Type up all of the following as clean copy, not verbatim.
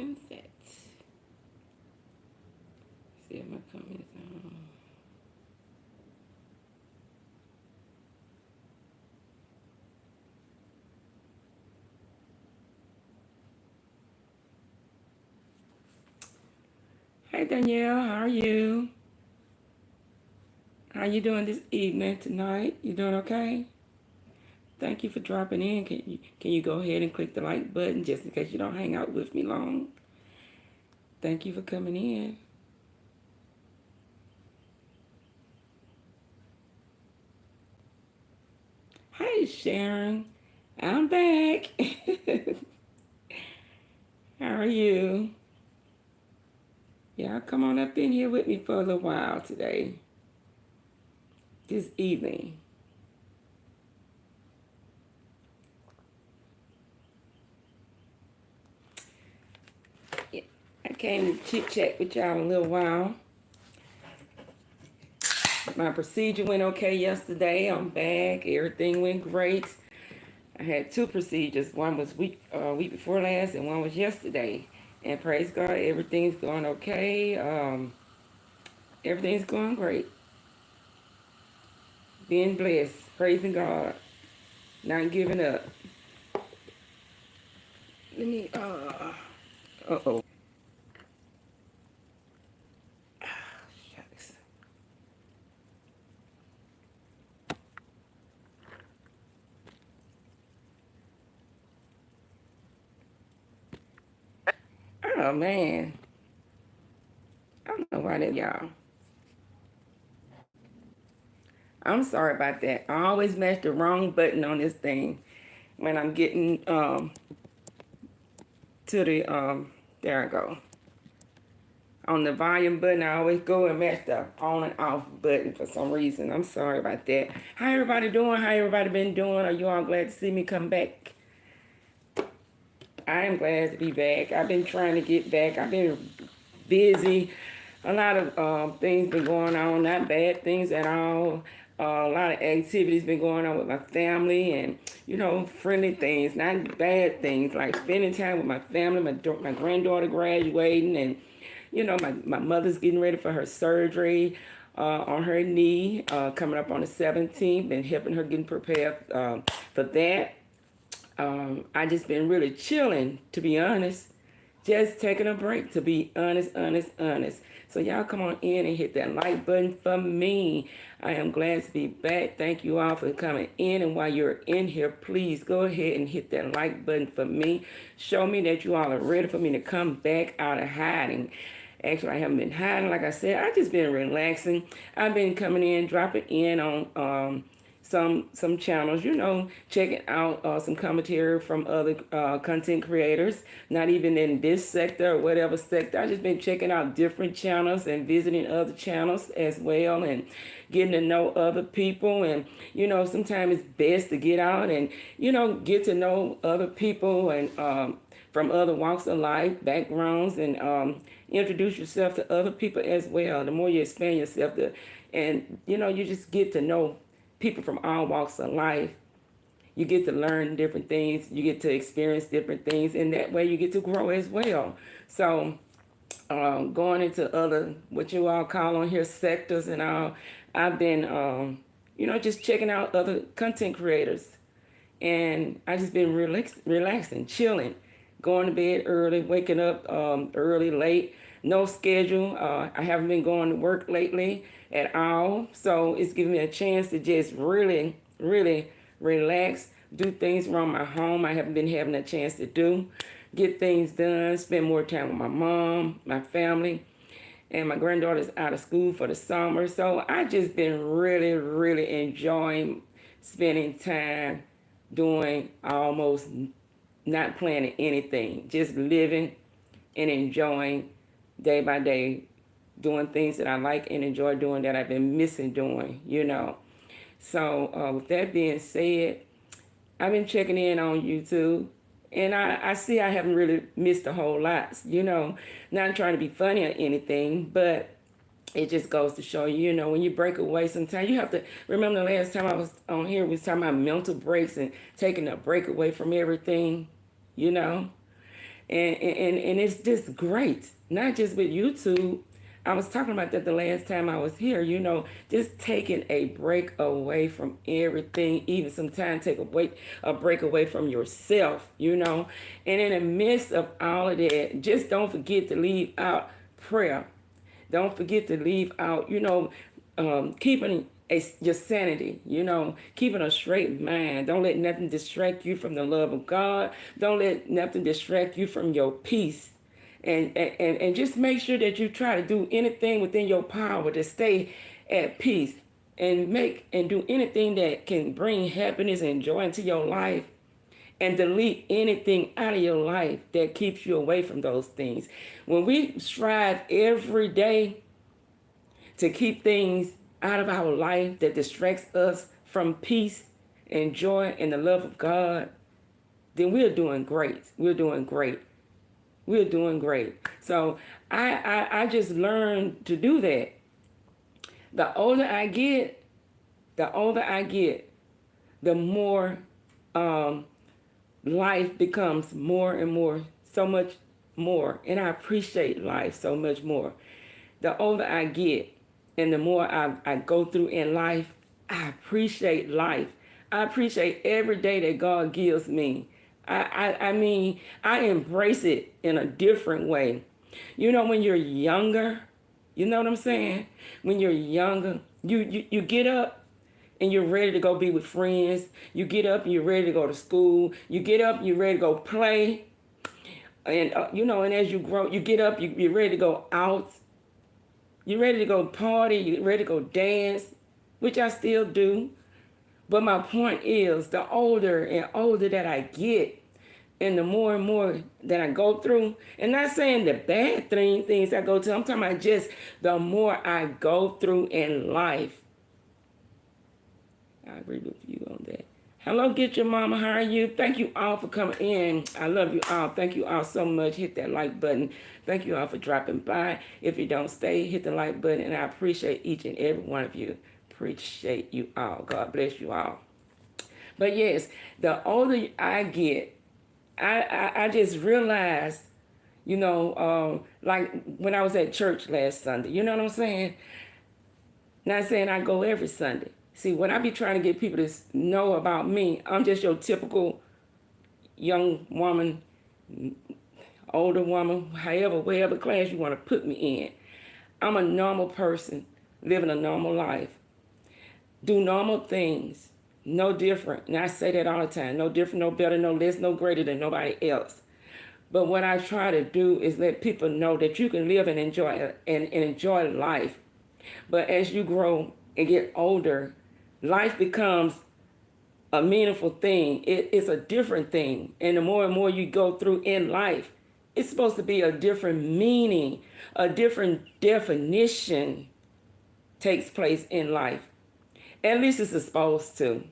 and set. See if my comments on. Hey Danielle, how are you? How you doing this evening tonight? You doing okay? Thank you for dropping in. Can you go ahead and click the like button just in case you don't hang out with me long? Thank you for coming in. Hey Sharon, I'm back. How are you? Yeah, come on up in here with me for a little while today, this evening. Yeah, I came to chit chat with y'all a little while. My procedure went okay yesterday. I'm back. Everything went great. I had two procedures. One was week before last, and one was yesterday. And praise God, everything's going okay. Everything's going great. Being blessed, praising God, not giving up. Let me. Oh. Shucks. Oh man, I don't know why that y'all. I'm sorry about that. I always mash the wrong button on this thing when I'm getting to the there I go. On the volume button, I always go and match the on and off button for some reason. I'm sorry about that. How everybody doing? How everybody been doing? Are you all glad to see me come back? I am glad to be back. I've been trying to get back. I've been busy. A lot of things been going on, not bad things at all. A lot of activities been going on with my family and, friendly things, not bad things, like spending time with my family, my granddaughter graduating, and, my mother's getting ready for her surgery on her knee coming up on the 17th, and helping her getting prepared for that. I just been really chilling, to be honest. Just taking a break, to be honest. So y'all come on in and hit that like button for me. I am glad to be back. Thank you all for coming in. And while you're in here, please go ahead and hit that like button for me. Show me that you all are ready for me to come back out of hiding. Actually, I haven't been hiding. Like I said, I just been relaxing. I've been coming in, dropping in on some channels, checking out some commentary from other content creators, not even in this sector or whatever sector. I just been checking out different channels and visiting other channels as well, and getting to know other people. And sometimes it's best to get out and get to know other people, and from other walks of life, backgrounds, and introduce yourself to other people as well. The more you expand yourself, and you just get to know people from all walks of life. You get to learn different things. You get to experience different things, and that way you get to grow as well. So going into other, what you all call on here, sectors and all, I've been, just checking out other content creators. And I just been relaxing, chilling, going to bed early, waking up early, late, no schedule. I haven't been going to work lately at all. So it's giving me a chance to just really, really relax, do things around my home I haven't been having a chance to do, get things done, spend more time with my mom, my family, and my granddaughter's out of school for the summer. So I just been really, really enjoying spending time doing almost not planning anything, just living and enjoying day by day, doing things that I like and enjoy doing that I've been missing doing. So with that being said, I've been checking in on YouTube, and I see I haven't really missed a whole lot. Not trying to be funny or anything, but it just goes to show you, when you break away, sometimes you have to remember. The last time I was on here, we was talking about mental breaks and taking a break away from everything, you know. And it's just great. Not just with YouTube. I was talking about that the last time I was here, just taking a break away from everything, even sometimes take a break away from yourself, And in the midst of all of that, just don't forget to leave out prayer. Don't forget to leave out, keeping your sanity, keeping a straight mind. Don't let nothing distract you from the love of God. Don't let nothing distract you from your peace. And just make sure that you try to do anything within your power to stay at peace and do anything that can bring happiness and joy into your life, and delete anything out of your life that keeps you away from those things. When we strive every day to keep things out of our life that distracts us from peace and joy and the love of God, then we're doing great. We're doing great. We're doing great. So I just learned to do that. The older I get, the more life becomes more and more, so much more. And I appreciate life so much more. The older I get and the more I go through in life, I appreciate life. I appreciate every day that God gives me. I mean, I embrace it in a different way. When you're younger, you know what I'm saying? When you're younger, you get up and you're ready to go be with friends. You get up and you're ready to go to school. You get up and you're ready to go play. And, and as you grow, you get up, you're ready to go out. You're ready to go party. You're ready to go dance, which I still do. But my point is, the older and older that I get, and the more and more that I go through, and not saying the bad things I go through, I'm talking about just the more I go through in life. I agree with you on that. Hello, Get Your Mama. How are you? Thank you all for coming in. I love you all. Thank you all so much. Hit that like button. Thank you all for dropping by. If you don't stay, hit the like button, and I appreciate each and every one of you. Appreciate you all. God bless you all. But yes, the older I get, I just realized, like when I was at church last Sunday, you know what I'm saying? Not saying I go every Sunday. See, what I be trying to get people to know about me, I'm just your typical young woman, older woman, whatever class you want to put me in. I'm a normal person living a normal life. Do normal things, no different. And I say that all the time. No different, no better, no less, no greater than nobody else. But what I try to do is let people know that you can live and enjoy life. But as you grow and get older, life becomes a meaningful thing. It's a different thing. And the more and more you go through in life, it's supposed to be a different meaning, a different definition takes place in life. At least it's supposed to.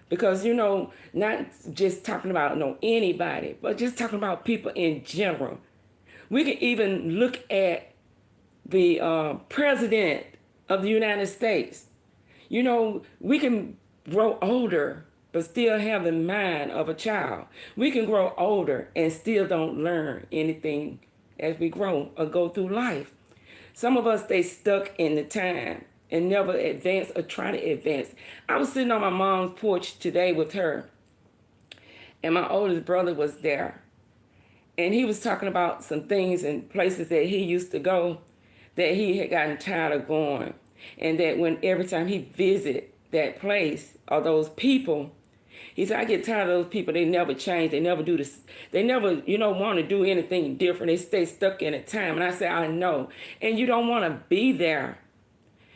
Because, not just talking about anybody, but just talking about people in general. We can even look at the president of the United States. We can grow older, but still have the mind of a child. We can grow older and still don't learn anything as we grow or go through life. Some of us stay stuck in the time and never advance or try to advance. I was sitting on my mom's porch today with her, and my oldest brother was there. And he was talking about some things and places that he used to go that he had gotten tired of going. And that every time he visit that place or those people, he said, I get tired of those people. They never change. They never do this. They never, want to do anything different. They stay stuck in a time. And I said, I know. And you don't want to be there.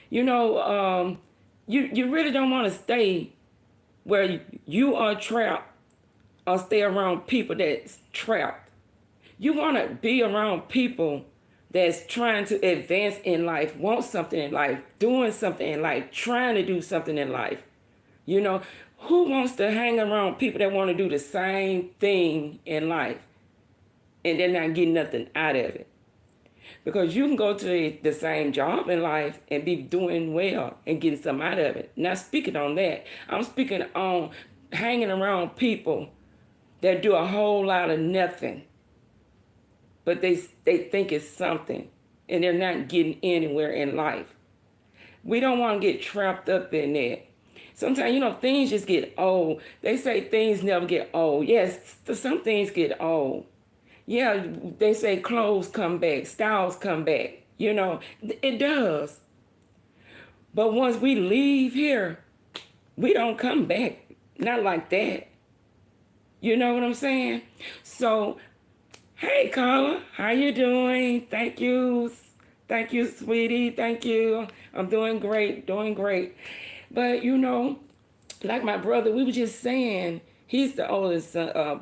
You really don't want to stay where you are trapped or stay around people that's trapped. You want to be around people that's trying to advance in life, want something in life, doing something in life, trying to do something in life. Who wants to hang around people that want to do the same thing in life and they're not getting nothing out of it? Because you can go to the same job in life and be doing well and getting something out of it. Not speaking on that. I'm speaking on hanging around people that do a whole lot of nothing. but they think it's something, and they're not getting anywhere in life. We don't want to get trapped up in that. Sometimes, things just get old. They say things never get old. Yes, some things get old. Yeah, they say clothes come back, styles come back. It does. But once we leave here, we don't come back. Not like that. You know what I'm saying? So, hey, Carla, how you doing? Thank you. Thank you, sweetie. Thank you. I'm doing great, doing great. But, like my brother, we were just saying, he's the oldest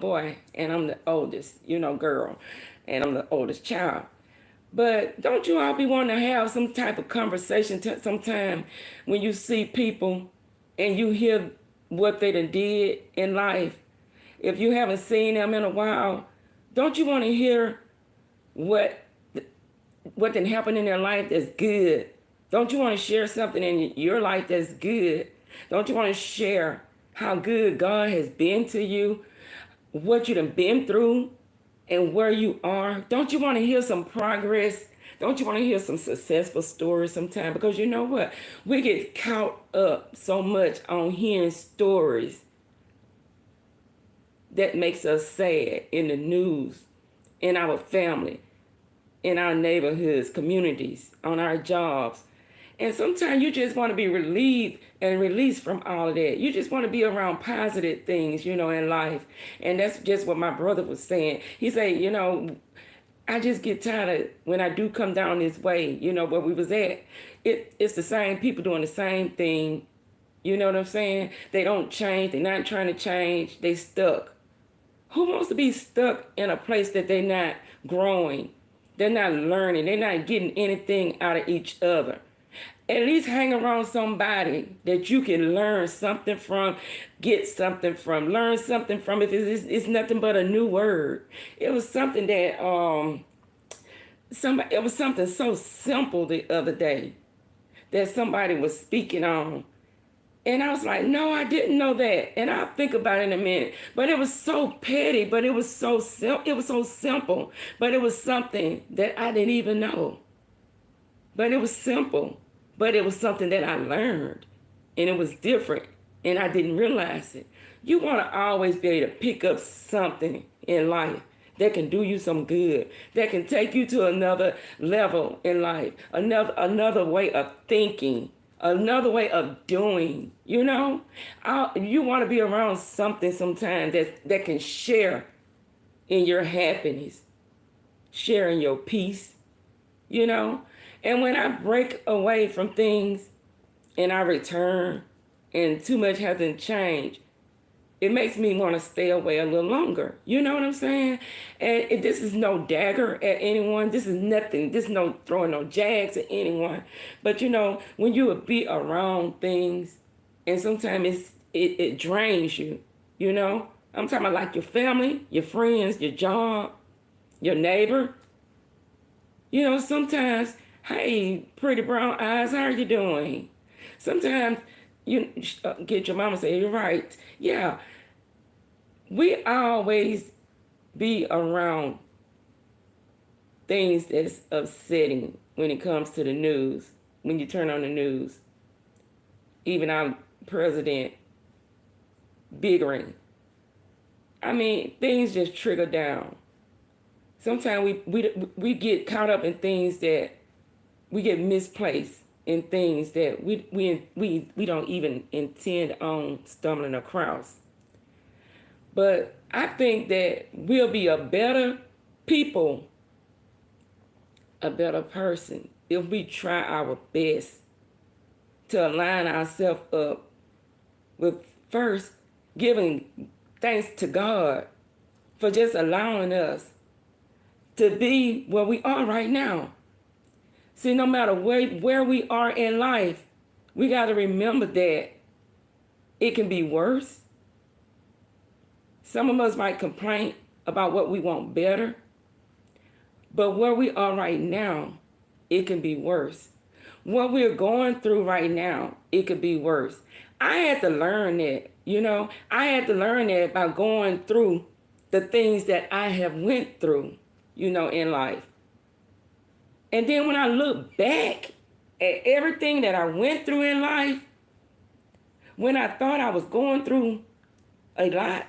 boy, and I'm the oldest, girl, and I'm the oldest child. But don't you all be wanting to have some type of conversation sometime when you see people and you hear what they done did in life? If you haven't seen them in a while, don't you want to hear what done happened in their life that's good? Don't you want to share something in your life that's good? Don't you want to share how good God has been to you, what you done been through, and where you are? Don't you want to hear some progress? Don't you want to hear some successful stories sometime? Because you know what? We get caught up so much on hearing stories that makes us sad in the news, in our family, in our neighborhoods, communities, on our jobs. And sometimes you just want to be relieved and released from all of that. You just want to be around positive things, in life. And that's just what my brother was saying. He said, I just get tired of when I do come down this way, where we was at. It's the same people doing the same thing. You know what I'm saying? They don't change. They're not trying to change. They stuck. Who wants to be stuck in a place that they're not growing? They're not learning. They're not getting anything out of each other. At least hang around somebody that you can learn something from, get something from, learn something from. If it's nothing but a new word. It was something that it was something so simple the other day that somebody was speaking on. And I was like, no, I didn't know that. And I'll think about it in a minute. But it was so petty, but it was so simple. But it was something that I didn't even know. But it was simple. But it was something that I learned. And it was different. And I didn't realize it. You want to always be able to pick up something in life that can do you some good, that can take you to another level in life, another way of thinking, another way of doing, you want to be around something sometimes that can share in your happiness, share in your peace, And when I break away from things and I return and too much hasn't changed, it makes me want to stay away a little longer. You know what I'm saying? And this is no dagger at anyone. This is nothing. This is no throwing no jags at anyone. But when you would be around things, and sometimes it drains you. I'm talking about like your family, your friends, your job, your neighbor. Sometimes, hey, pretty brown eyes, how are you doing? Sometimes you get your mama say, you're right. Yeah. We always be around things that's upsetting when it comes to the news, when you turn on the news. Even our president bickering. I mean, things just trigger down. Sometimes we get caught up in things that we get misplaced in things that we don't even intend on stumbling across. But I think that we'll be a better people, a better person, if we try our best to align ourselves up with first giving thanks to God for just allowing us to be where we are right now. See, no matter where we are in life, we got to remember that it can be worse. Some of us might complain about what we want better, but where we are right now, it can be worse. What we're going through right now, it could be worse. I had to learn that, I had to learn that by going through the things that I have went through. in life. And then when I look back at everything that I went through in life, when I thought I was going through a lot,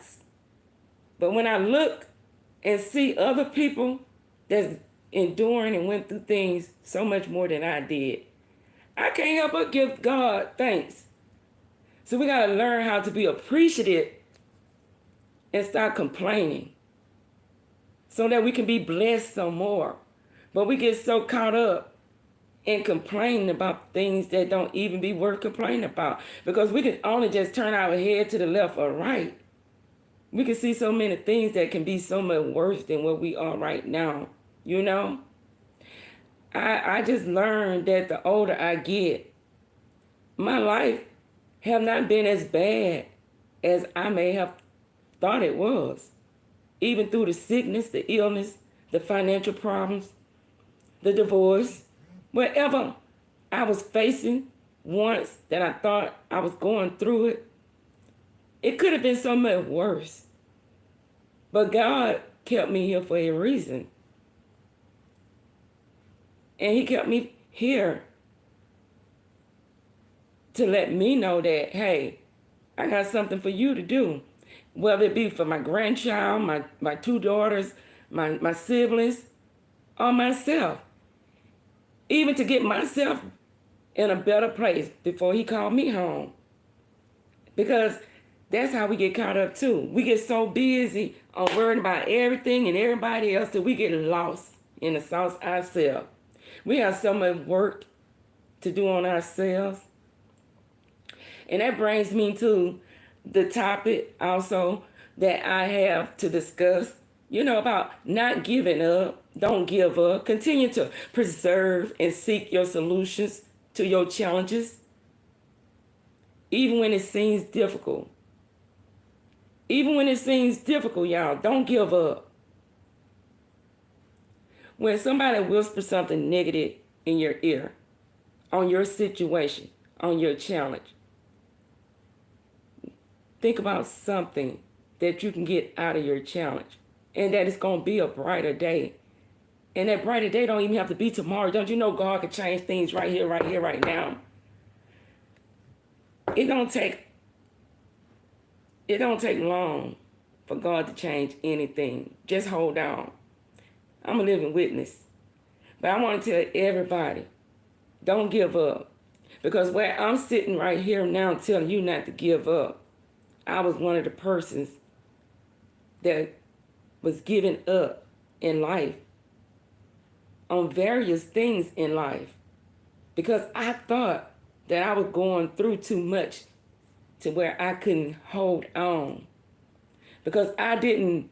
but when I look and see other people that's enduring and went through things so much more than I did, I can't help but give God thanks. So we got to learn how to be appreciative and stop complaining so that we can be blessed some more. But we get so caught up in complaining about things that don't even be worth complaining about, because we can only just turn our head to the left or right. We can see so many things that can be so much worse than what we are right now, I just learned that the older I get, my life have not been as bad as I may have thought it was. Even through the sickness, the illness, the financial problems, the divorce, whatever I was facing once that I thought I was going through it, it could have been so much worse. But God kept me here for a reason. And he kept me here to let me know that, hey, I got something for you to do. Whether it be for my grandchild, my two daughters, my siblings, or myself. Even to get myself in a better place before he called me home. Because that's how we get caught up too. We get so busy on worrying about everything and everybody else that we get lost in the sauce ourselves. We have so much work to do on ourselves. And that brings me to the topic also that I have to discuss, about not giving up. Don't give up. Continue to preserve and seek your solutions to your challenges, even when it seems difficult. Even when it seems difficult, y'all, don't give up. When somebody whispers something negative in your ear, on your situation, on your challenge, think about something that you can get out of your challenge, and that it's going to be a brighter day. And that brighter day don't even have to be tomorrow. Don't you know God can change things right here, right now? It don't take long for God to change anything. Just hold on. I'm a living witness. But I want to tell everybody, don't give up. Because where I'm sitting right here now telling you not to give up, I was one of the persons that was giving up in life on various things in life, because I thought that I was going through too much to where I couldn't hold on. Because I didn't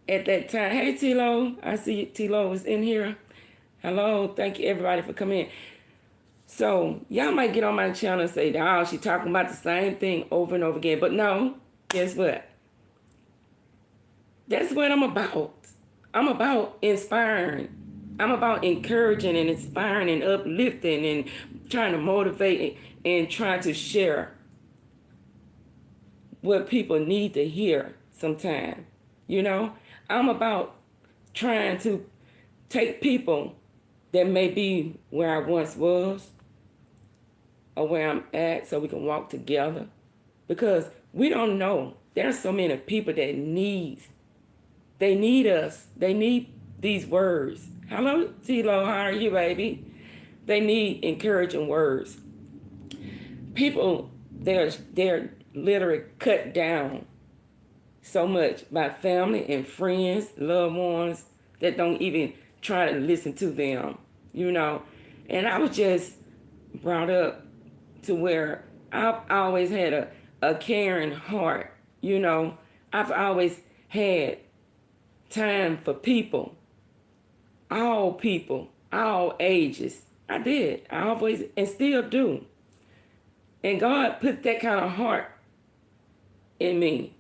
at that time. Hey, T-Lo, I see T-Lo is in here. Hello, thank you everybody for coming in. So y'all might get on my channel and say, oh, she talking about the same thing over and over again. But no, guess what? That's what I'm about. I'm about inspiring. I'm about encouraging and inspiring and uplifting and trying to motivate and trying to share what people need to hear sometimes. I'm about trying to take people that may be where I once was or where I'm at so we can walk together. Because we don't know. There's so many people that need us. They need these words. Hello, T-Lo, how are you, baby? They need encouraging words. People, they're literally cut down so much by family and friends, loved ones that don't even try to listen to them, And I was just brought up to where I've always had a caring heart, I've always had time for people, all ages. I did. I always and still do. And God put that kind of heart in me.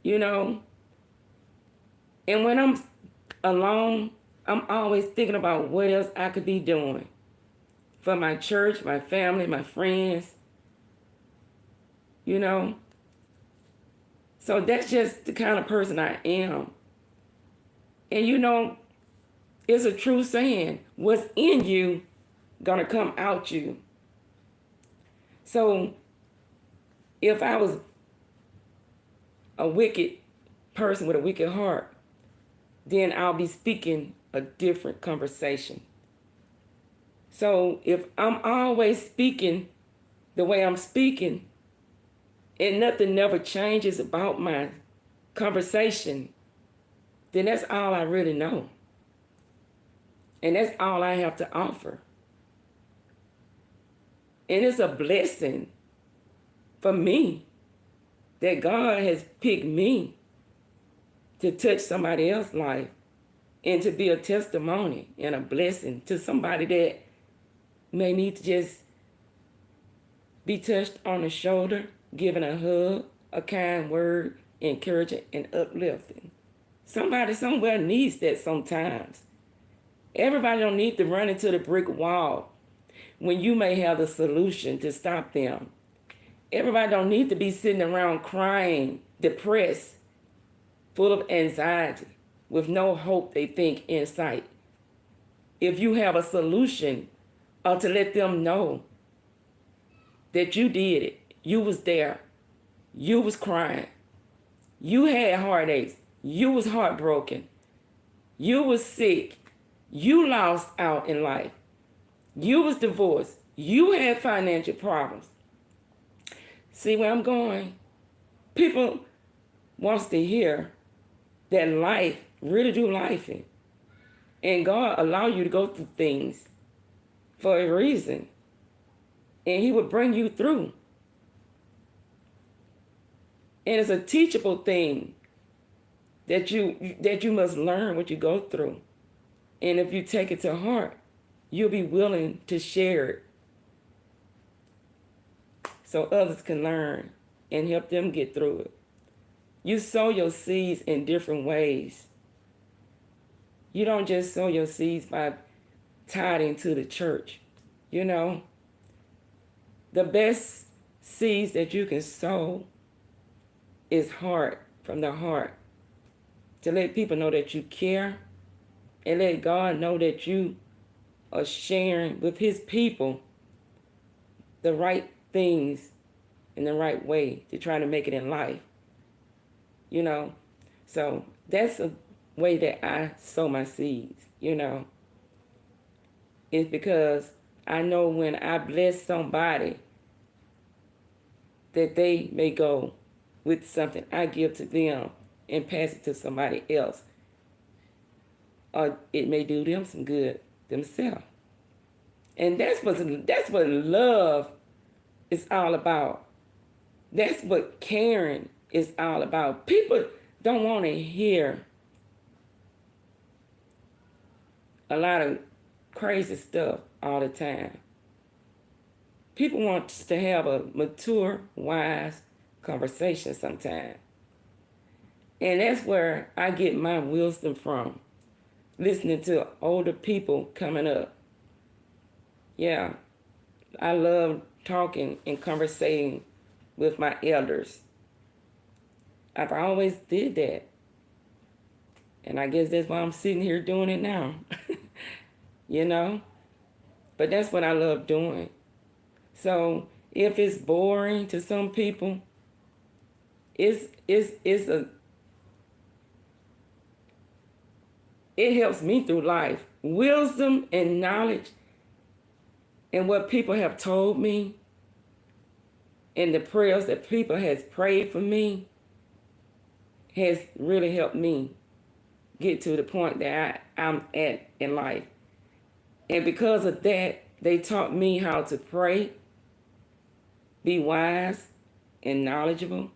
And when I'm alone, I'm always thinking about what else I could be doing for my church, my family, my friends. So that's just the kind of person I am. And you know, it's a true saying, what's in you gonna come out you. So if I was a wicked person with a wicked heart, then I'll be speaking a different conversation. So if I'm always speaking the way I'm speaking and nothing never changes about my conversation, then that's all I really know. And that's all I have to offer. And it's a blessing for me that God has picked me to touch somebody else's life and to be a testimony and a blessing to somebody that may need to just be touched on the shoulder, given a hug, a kind word, encouraging and uplifting. Somebody somewhere needs that sometimes. Everybody don't need to run into the brick wall when you may have the solution to stop them. Everybody don't need to be sitting around crying, depressed, full of anxiety, with no hope they think in sight. If you have a solution, or to let them know that you did it, you was there, you was crying, you had heartaches, you was heartbroken, you was sick, you lost out in life, you was divorced, you had financial problems. See where I'm going? People wants to hear that life really do life in. And God allow you to go through things for a reason. And he would bring you through. And it's a teachable thing that you must learn what you go through. And if you take it to heart, you'll be willing to share it so others can learn and help them get through it. You sow your seeds in different ways. You don't just sow your seeds by tithing to the church. You know, the best seeds that you can sow is heart, from the heart, to let people know that you care and let God know that you are sharing with his people the right things in the right way to try to make it in life. You know, so that's a way that I sow my seeds, you know. It's because I know when I bless somebody that they may go with something I give to them and pass it to somebody else. Or it may do them some good themselves. And that's what love is all about. That's what caring is all about. People don't want to hear a lot of crazy stuff all the time. People want to have a mature, wise conversation sometimes. And that's where I get my wisdom from, listening to older people coming up. Yeah, I love talking and conversating with my elders. I've always did that. And I guess that's why I'm sitting here doing it now. You know? But that's what I love doing. So if it's boring to some people, it helps me through life. Wisdom and knowledge and what people have told me and the prayers that people has prayed for me has really helped me get to the point that I'm at in life. And because of that, they taught me how to pray, be wise and knowledgeable,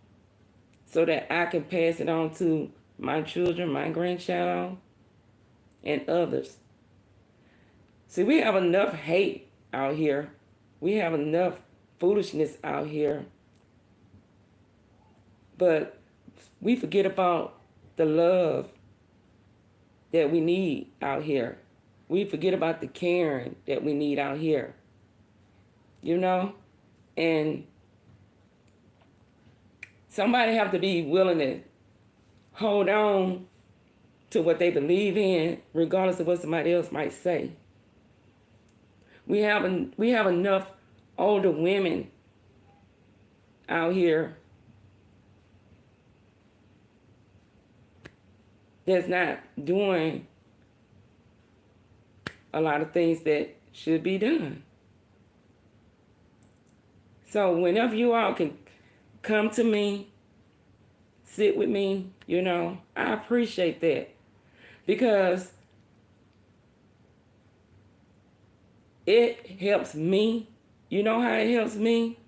so that I can pass it on to my children, my grandchild, and others. See, we have enough hate out here. We have enough foolishness out here. But we forget about the love that we need out here. We forget about the caring that we need out here. You know? And somebody have to be willing to hold on to what they believe in, regardless of what somebody else might say. We have enough older women out here that's not doing a lot of things that should be done. So whenever you all can come to me, sit with me, I appreciate that, because it helps me. You know how it helps me?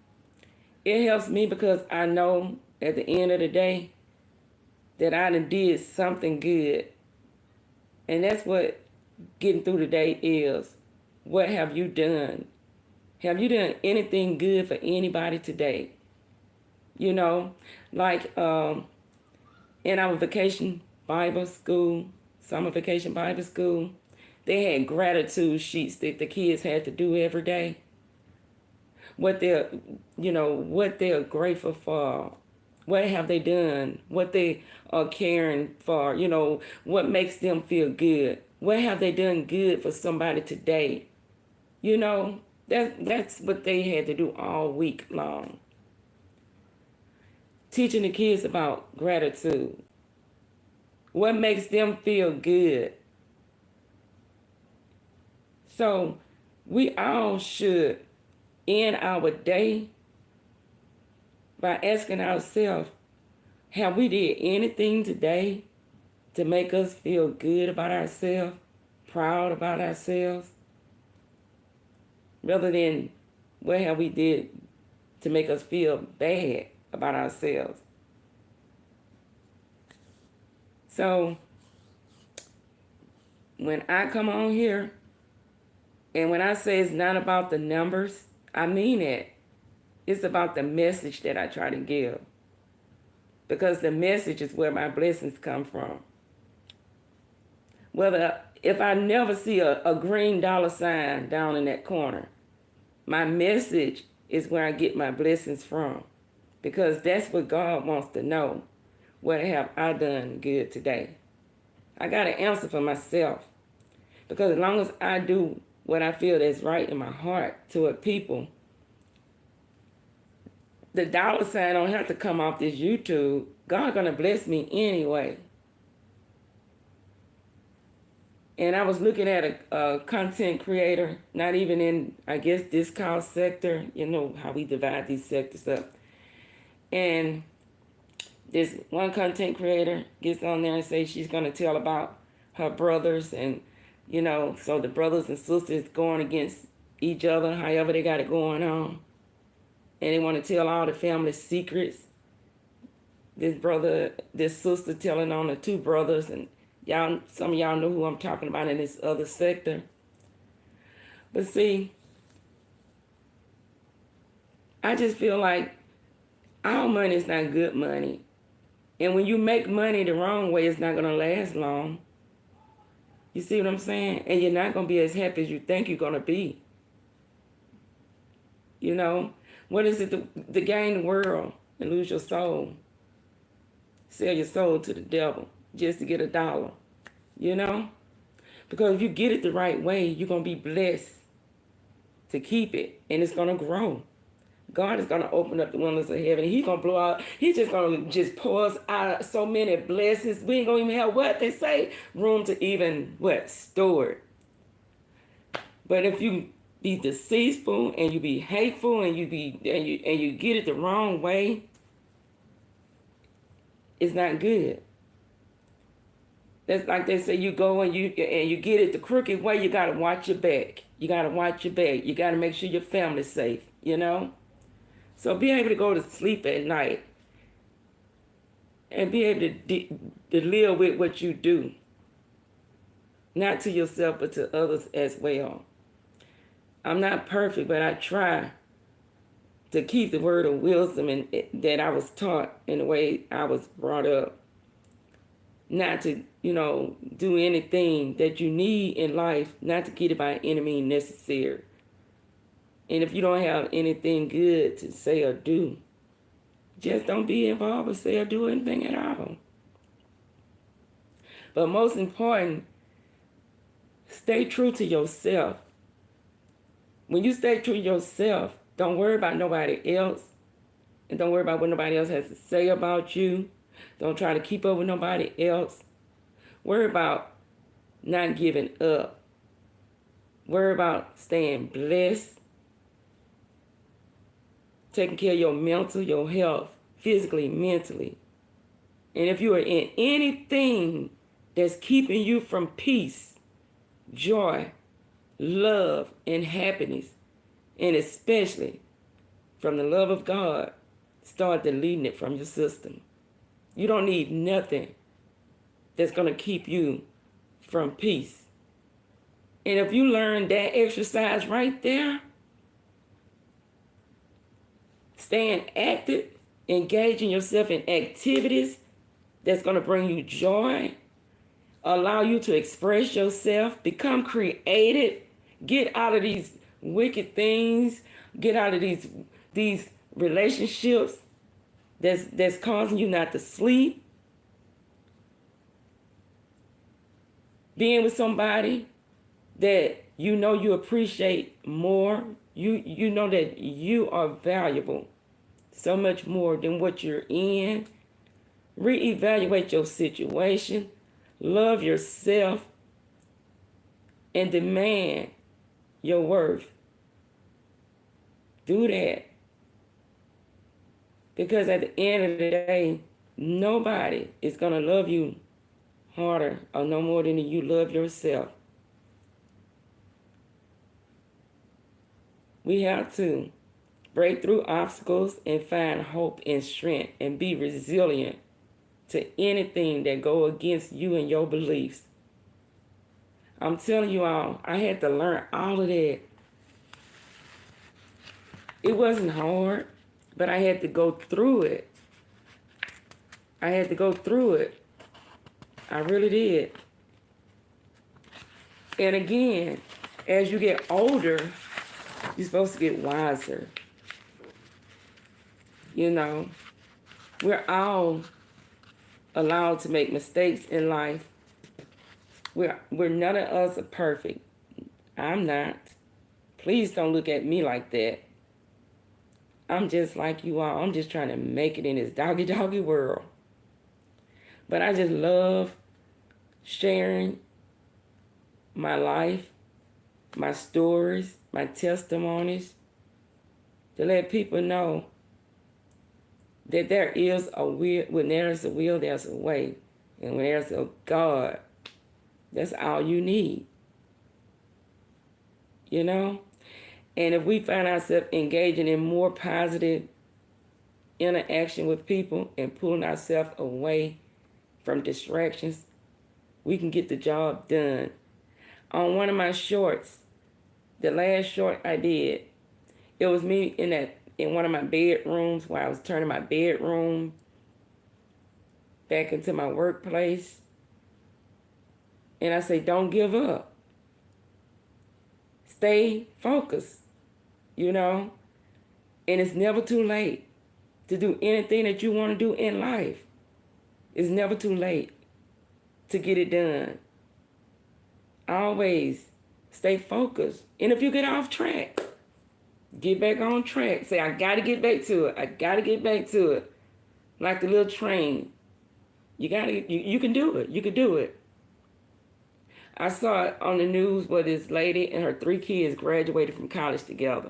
It helps me because I know at the end of the day that I done did something good. And that's what getting through the day is. What have you done? Have you done anything good for anybody today? Like in our vacation Bible school, summer vacation Bible school, they had gratitude sheets that the kids had to do every day. What they're grateful for. What have they done? What they are caring for? What makes them feel good? What have they done good for somebody today? That's what they had to do all week long. Teaching the kids about gratitude. What makes them feel good? So we all should end our day by asking ourselves, have we did anything today to make us feel good about ourselves, proud about ourselves, rather than what have we did to make us feel bad about ourselves? So when I come on here, and when I say it's not about the numbers, I mean it. It's about the message that I try to give. Because the message is where my blessings come from. If I never see a green dollar sign down in that corner, my message is where I get my blessings from. Because that's what God wants to know. What have I done good today? I got to answer for myself. Because as long as I do what I feel that's right in my heart toward people, the dollar sign don't have to come off this YouTube. God's going to bless me anyway. And I was looking at a content creator, not even in, I guess, this call sector. You know how we divide these sectors up. And this one content creator gets on there and says she's going to tell about her brothers, and so the brothers and sisters going against each other, however they got it going on. And they want to tell all the family secrets. This sister telling on the two brothers, and some of y'all know who I'm talking about in this other sector. But see, I just feel like our money is not good money. And when you make money the wrong way, it's not going to last long. You see what I'm saying? And you're not going to be as happy as you think you're going to be. What is it to gain the world and lose your soul? Sell your soul to the devil just to get $1. Because if you get it the right way, you're going to be blessed to keep it, and it's going to grow. God is going to open up the windows of heaven. He's going to blow out. He's just going to pour us out so many blessings. We ain't going to even have what they say, room to even store it. But if you be deceitful and you be hateful and you get it the wrong way, it's not good. That's like they say, you go and you get it the crooked way. You got to watch your back. You got to watch your back. You got to make sure your family's safe. So be able to go to sleep at night and be able to live with what you do. Not to yourself, but to others as well. I'm not perfect, but I try to keep the word of wisdom that I was taught in the way I was brought up. Not to, do anything that you need in life, not to get it by any means necessary. And if you don't have anything good to say or do, just don't be involved or say or do anything at all. But most important, stay true to yourself. When you stay true to yourself, don't worry about nobody else. And don't worry about what nobody else has to say about you. Don't try to keep up with nobody else. Worry about not giving up. Worry about staying blessed. Taking care of your mental, your health, physically, mentally. And if you are in anything that's keeping you from peace, joy, love, and happiness, and especially from the love of God, start deleting it from your system. You don't need nothing that's going to keep you from peace. And if you learn that exercise right there, staying active, engaging yourself in activities that's going to bring you joy, allow you to express yourself, become creative, get out of these wicked things, get out of these relationships that's causing you not to sleep. Being with somebody that you know you appreciate more, you know that you are valuable so much more than what you're in. Reevaluate your situation, love yourself, and demand your worth. Do that. Because at the end of the day, nobody is going to love you harder or no more than you love yourself. We have to break through obstacles and find hope and strength and be resilient to anything that go against you and your beliefs. I'm telling you all, I had to learn all of that. It wasn't hard, but I had to go through it. I had to go through it. I really did. And again, as you get older, you're supposed to get wiser. You know, we're all allowed to make mistakes in life. We're none of us are perfect. I'm not. Please don't look at me like that. I'm just like you all. I'm just trying to make it in this doggy world. But I just love sharing my life, my stories, my testimonies, to let people know that there is a will. When there is a will, there's a way. And when there's a God, that's all you need. You know? And if we find ourselves engaging in more positive interaction with people and pulling ourselves away from distractions, we can get the job done. On one of my shorts, the last short I did, it was me in one of my bedrooms where I was turning my bedroom back into my workplace. And I say, don't give up. Stay focused, you know. And it's never too late to do anything that you want to do in life. It's never too late to get it done. Always stay focused. And if you get off track, get back on track. Say, I got to get back to it. I got to get back to it. Like the little train. You can do it. You can do it. I saw it on the news where this lady and her 3 kids graduated from college together.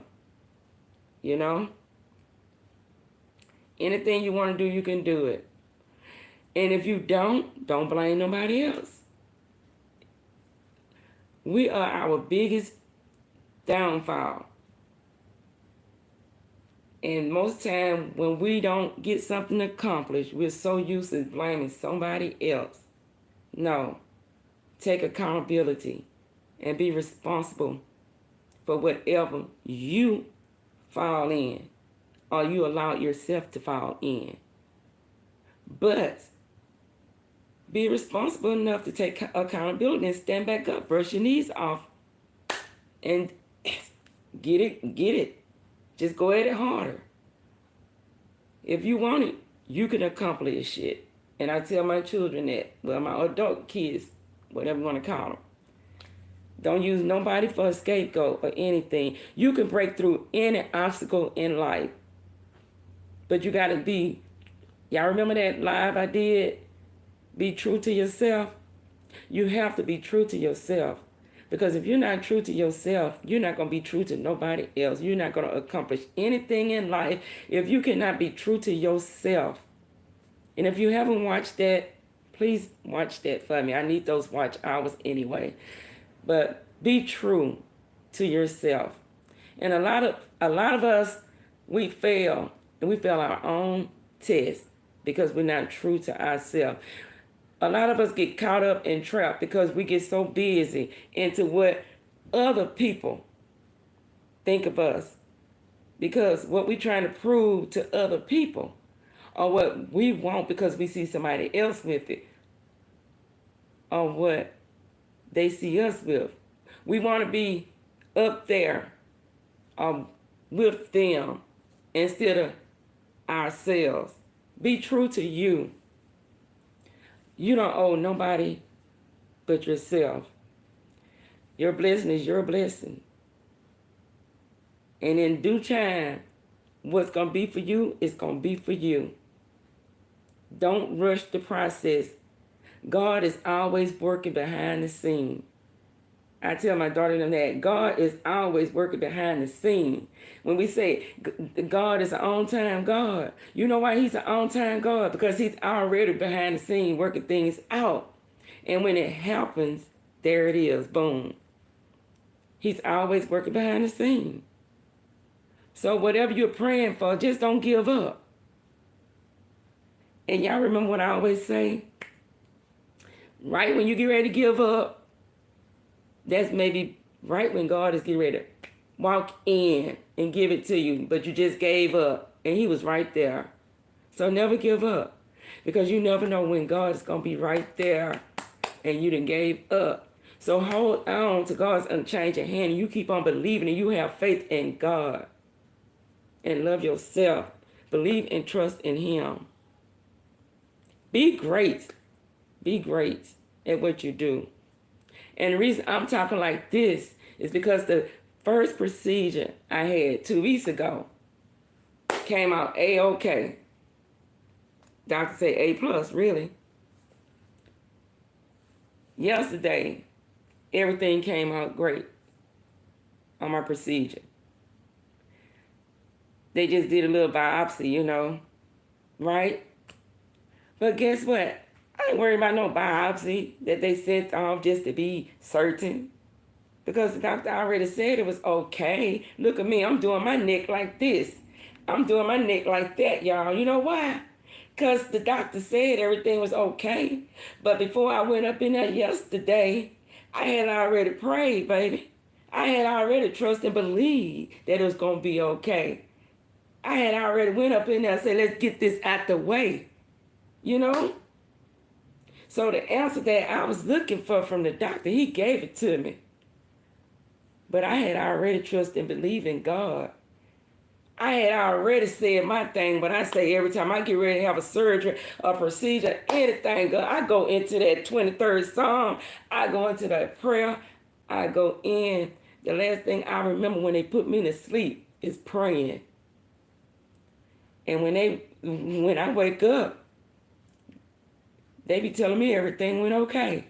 You know? Anything you want to do, you can do it. And if you don't blame nobody else. We are our biggest downfall. And most time when we don't get something accomplished, we're so used to blaming somebody else. No. Take accountability and be responsible for whatever you fall in or you allow yourself to fall in. But be responsible enough to take accountability and stand back up, brush your knees off, and get it. Just go at it harder. If you want it, you can accomplish it. And I tell my children that, well, my adult kids, whatever you want to call them, don't use nobody for a scapegoat or anything. You can break through any obstacle in life. But you got to be, y'all remember that live I did? Be true to yourself. You have to be true to yourself. Because if you're not true to yourself, you're not going to be true to nobody else. You're not going to accomplish anything in life if you cannot be true to yourself. And if you haven't watched that, please watch that for me. I need those watch hours anyway. But be true to yourself. And a lot of us, we fail. And we fail our own test because we're not true to ourselves. A lot of us get caught up and trapped because we get so busy into what other people think of us. Because what we're trying to prove to other people or what we want because we see somebody else with it or what they see us with. We want to be up there with them instead of ourselves. Be true to you. You don't owe nobody but yourself. Your blessing is your blessing. And in due time, what's going to be for you is going to be for you. Don't rush the process. God is always working behind the scene. I tell my daughter that God is always working behind the scene. When we say God is an on-time God, you know why he's an on-time God? Because he's already behind the scene working things out. And when it happens, there it is, boom. He's always working behind the scene. So whatever you're praying for, just don't give up. And y'all remember what I always say? Right when you get ready to give up, that's maybe right when God is getting ready to walk in and give it to you, but you just gave up, and he was right there. So never give up, because you never know when God is going to be right there, and you done gave up. So hold on to God's unchanging hand, and you keep on believing, and you have faith in God, and love yourself. Believe and trust in him. Be great. Be great at what you do. And the reason I'm talking like this is because the first procedure I had 2 weeks ago came out A-OK. Doctor said A+, really. Yesterday, everything came out great on my procedure. They just did a little biopsy, right? But guess what? I ain't worried about no biopsy that they sent off just to be certain. Because the doctor already said it was okay. Look at me, I'm doing my neck like this. I'm doing my neck like that, y'all. You know why? Because the doctor said everything was okay. But before I went up in there yesterday, I had already prayed, baby. I had already trusted and believed that it was going to be okay. I had already went up in there and said, let's get this out the way. So the answer that I was looking for from the doctor, he gave it to me. But I had already trusted and believed in God. I had already said my thing, but I say every time I get ready to have a surgery, a procedure, anything, God, I go into that 23rd Psalm. I go into that prayer. I go in. The last thing I remember when they put me to sleep is praying. And when I wake up, they be telling me everything went okay.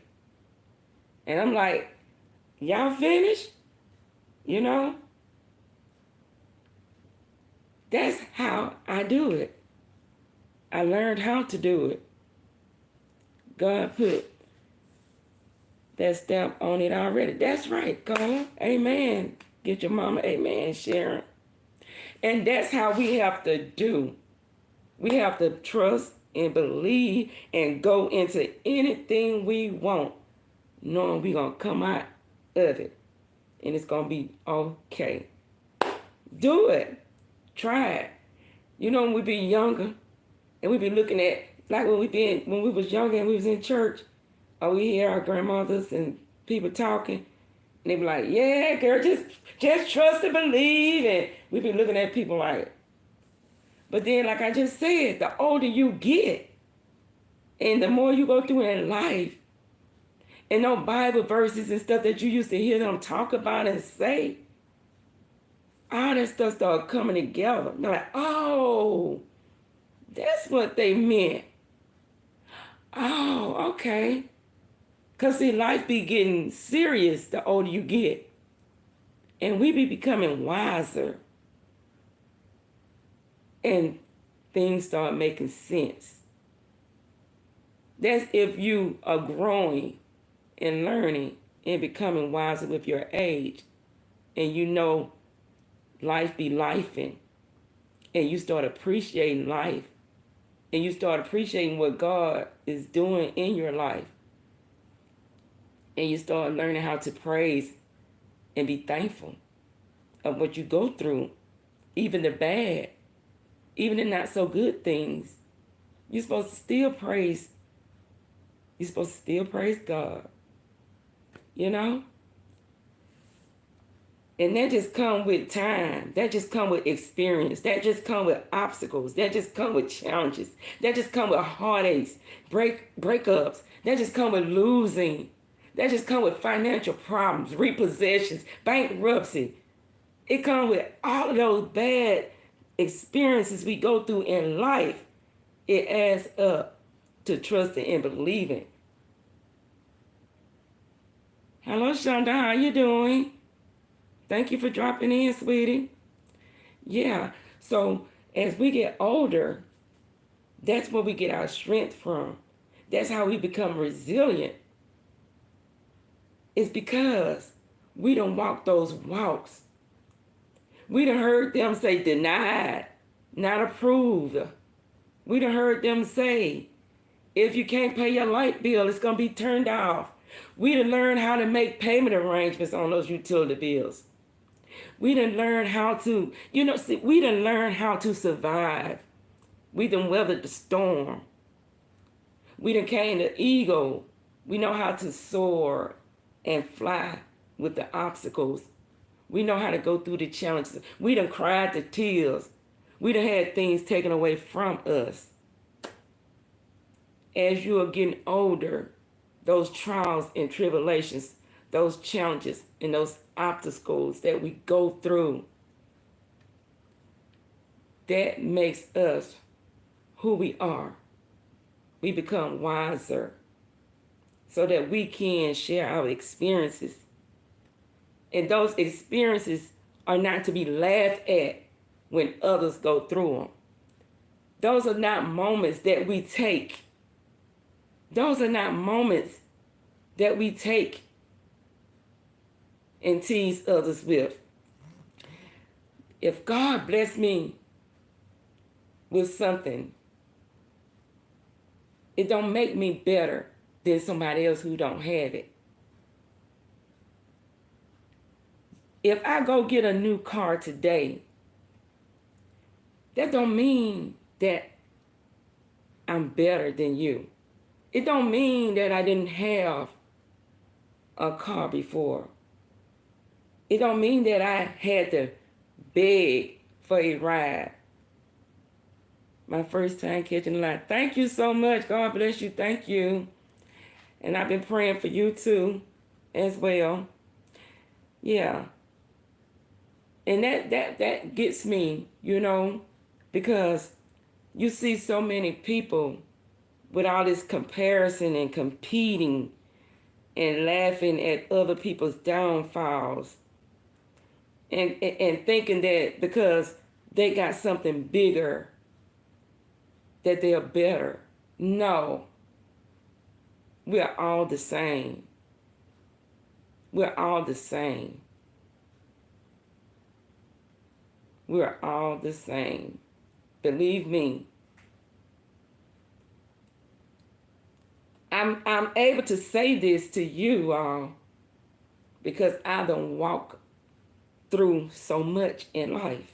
And I'm like, y'all finished? That's how I do it. I learned how to do it. God put that stamp on it already. That's right, Carla. Amen. Get your mama, amen, Sharon. And that's how we have to do. We have to trust and believe and go into anything we want, knowing we're going to come out of it. And it's going to be okay. Do it. Try it. When we be younger and we be looking at, like when we was younger and we was in church, or we hear our grandmothers and people talking, and they be like, yeah, girl, just trust and believe. And we be looking at people like, but then, like I just said, the older you get, And the more you go through in life, and no Bible verses and stuff that you used to hear them talk about and say, all that stuff started coming together. You're like, oh, that's what they meant. Oh, okay. Because see, life be getting serious the older you get. And we be becoming wiser. And things start making sense. That's if you are growing and learning and becoming wiser with your age. And you know life be lifing. And you start appreciating life. And you start appreciating what God is doing in your life. And you start learning how to praise and be thankful of what you go through, even the bad, even the not so good things. You're supposed to still praise. You're supposed to still praise God. You know? And that just come with time. That just come with experience. That just come with obstacles. That just come with challenges. That just come with heartaches, breakups. That just come with losing. That just come with financial problems, repossessions, bankruptcy. It comes with all of those bad experiences we go through in life. It adds up to trusting and believing. Hello, Shonda. How you doing? Thank you for dropping in, sweetie. Yeah, so as we get older, that's where we get our strength from. That's how we become resilient. It's because we done walked those walks. We done heard them say denied, not approved. We done heard them say, if you can't pay your light bill, it's going to be turned off. We done learned how to make payment arrangements on those utility bills. We done learn how to, we done learn how to survive. We done weathered the storm. We done came to eagle. We know how to soar and fly with the obstacles. We know how to go through the challenges. We done cried the tears. We done had things taken away from us. As you are getting older, those trials and tribulations, those challenges and those obstacles that we go through, that makes us who we are. We become wiser so that we can share our experiences. And those experiences are not to be laughed at when others go through them. Those are not moments that we take. Those are not moments that we take and tease others with. If God bless me with something, it don't make me better than somebody else who don't have it. If I go get a new car today, that don't mean that I'm better than you. It don't mean that I didn't have a car before. It don't mean that I had to beg for a ride. My first time catching the line. Thank you so much. God bless you. Thank you. And I've been praying for you too as well. Yeah. And that gets me, because you see so many people with all this comparison and competing and laughing at other people's downfalls and thinking that because they got something bigger that they're better. No. We're all the same. We're all the same. We're all the same. Believe me. I'm able to say this to you all because I done walk through so much in life.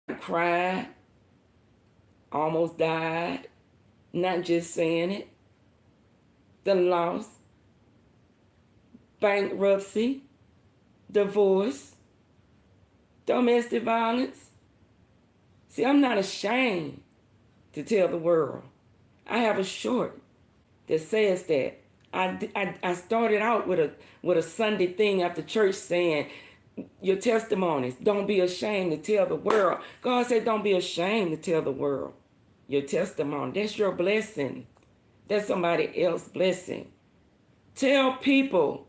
I cried, almost died, not just saying it. The loss, bankruptcy, divorce, domestic violence. See, I'm not ashamed to tell the world I have a short that says that. I started out with a Sunday thing after church saying, your testimonies, don't be ashamed to tell the world. God said, don't be ashamed to tell the world your testimony. That's your blessing. That's somebody else's blessing. Tell people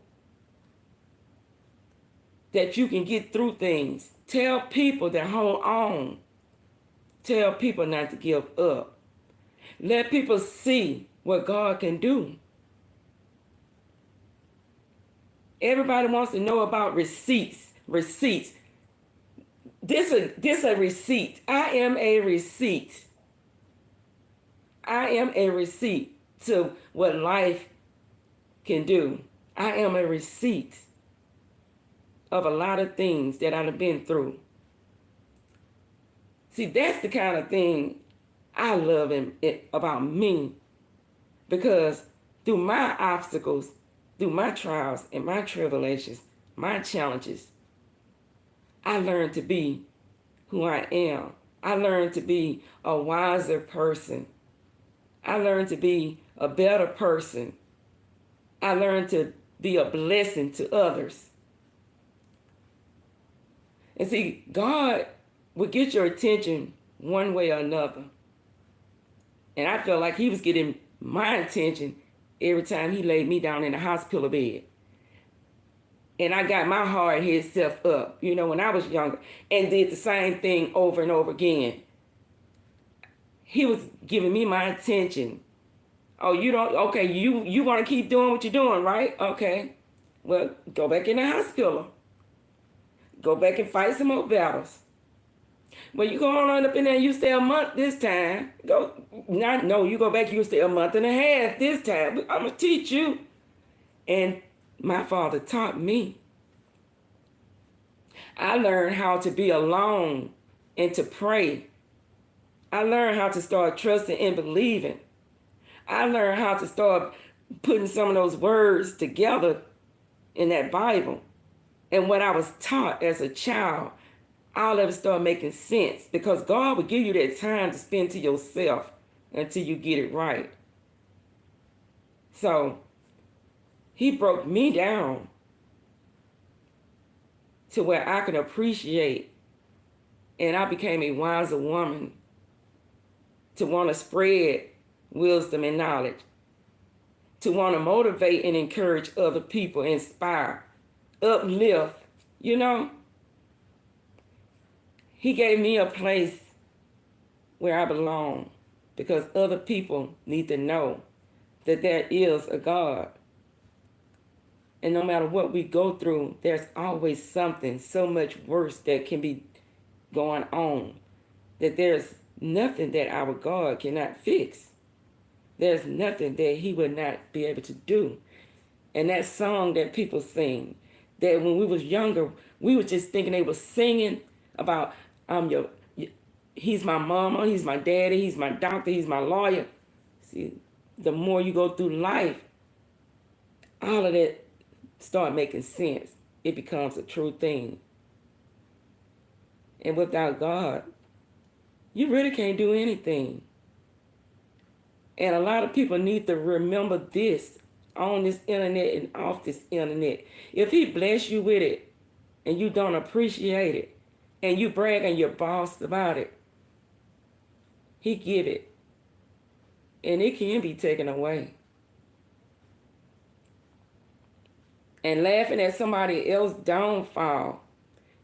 that you can get through things. Tell people that hold on. Tell people not to give up. Let people see what God can do. Everybody wants to know about receipts. Receipts. This a receipt. I am a receipt. I am a receipt to what life can do. I am a receipt of a lot of things that I've been through. See, that's the kind of thing I love about me, because through my obstacles, through my trials and my tribulations, my challenges, I learned to be who I am. I learned to be a wiser person. I learned to be a better person. I learned to be a blessing to others. And see, God will get your attention one way or another. And I felt like he was getting my attention every time he laid me down in the hospital bed. And I got my hard-headed self up, when I was younger, and did the same thing over and over again. He was giving me my attention. Oh, you want to keep doing what you're doing, right? Okay. Well, go back in the hospital. Go back and fight some more battles. Well, you go on up in there, you stay a month this time. You go back, you stay a month and a half this time. I'm going to teach you. And my father taught me. I learned how to be alone and to pray. I learned how to start trusting and believing. I learned how to start putting some of those words together in that Bible. And what I was taught as a child, all of it started making sense, because God will give you that time to spend to yourself until you get it right. So he broke me down to where I could appreciate, and I became a wiser woman to want to spread wisdom and knowledge, to want to motivate and encourage other people, inspire, uplift, He gave me a place where I belong, because other people need to know that there is a God. And no matter what we go through, there's always something so much worse that can be going on, that there's nothing that our God cannot fix. There's nothing that he would not be able to do. And that song that people sing, that when we was younger, we were just thinking they were singing about, he's my mama, he's my daddy, he's my doctor, he's my lawyer. See, the more you go through life, all of that start making sense. It becomes a true thing. And without God, you really can't do anything. And a lot of people need to remember this on this internet and off this internet. If he bless you with it and you don't appreciate it and you brag on your boss about it, he give it. And it can be taken away. And laughing at somebody else's downfall,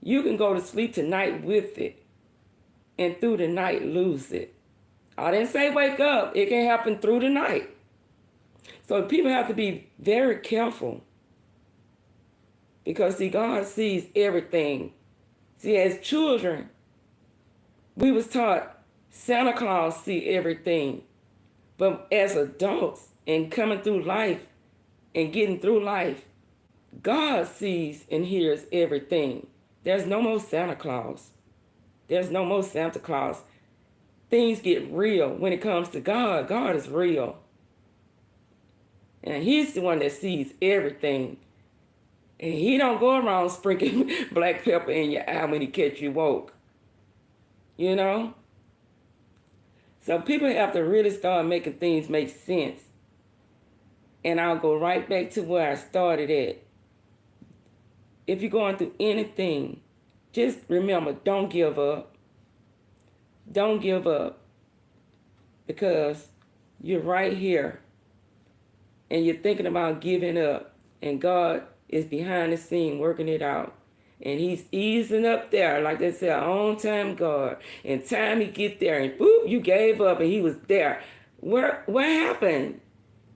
you can go to sleep tonight with it and through the night lose it. I didn't say wake up. It can happen through the night. So people have to be very careful, because see, God sees everything. See, as children, we was taught Santa Claus see everything. But as adults and coming through life and getting through life, God sees and hears everything. There's no more Santa Claus. There's no more Santa Claus. Things get real when it comes to God. God is real. And he's the one that sees everything. And he don't go around sprinkling black pepper in your eye when he catch you woke. So people have to really start making things make sense. And I'll go right back to where I started at. If you're going through anything, just remember, don't give up. Don't give up. Because you're right here. And you're thinking about giving up. And God is behind the scene working it out. And he's easing up there, like they say, on time God. And time he get there and boop, you gave up and he was there. What happened?